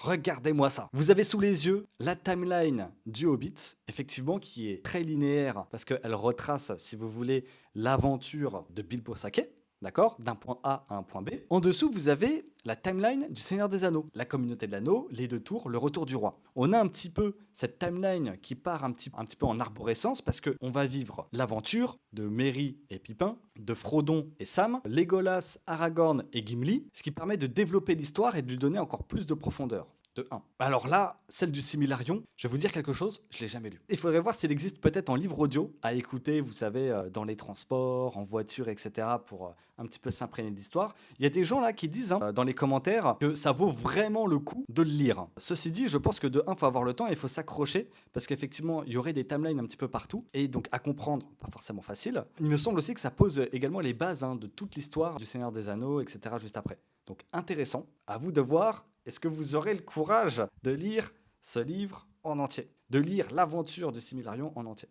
Regardez-moi ça. Vous avez sous les yeux la timeline du Hobbit, effectivement, qui est très linéaire parce qu'elle retrace, si vous voulez, l'aventure de Bilbo Saquet. D'accord? D'un point A à un point B. En dessous, vous avez la timeline du Seigneur des Anneaux, la communauté de l'anneau, les deux tours, le retour du roi. On a un petit peu cette timeline qui part un petit peu en arborescence parce qu'on va vivre l'aventure de Merry et Pippin, de Frodon et Sam, Legolas, Aragorn et Gimli, ce qui permet de développer l'histoire et de lui donner encore plus de profondeur. De 1. Alors là, celle du Similarion, je vais vous dire quelque chose, je l'ai jamais lu. Il faudrait voir s'il existe peut-être en livre audio à écouter, vous savez, dans les transports, en voiture, etc. pour un petit peu s'imprégner de l'histoire. Il y a des gens là qui disent dans les commentaires que ça vaut vraiment le coup de le lire. Ceci dit, je pense que de 1, il faut avoir le temps et il faut s'accrocher parce qu'effectivement, il y aurait des timelines un petit peu partout et donc à comprendre, pas forcément facile. Il me semble aussi que ça pose également les bases de toute l'histoire du Seigneur des Anneaux, etc. juste après. Donc intéressant, à vous de voir. Est-ce que vous aurez le courage de lire ce livre en entier? De lire l'aventure du Similarion en entier?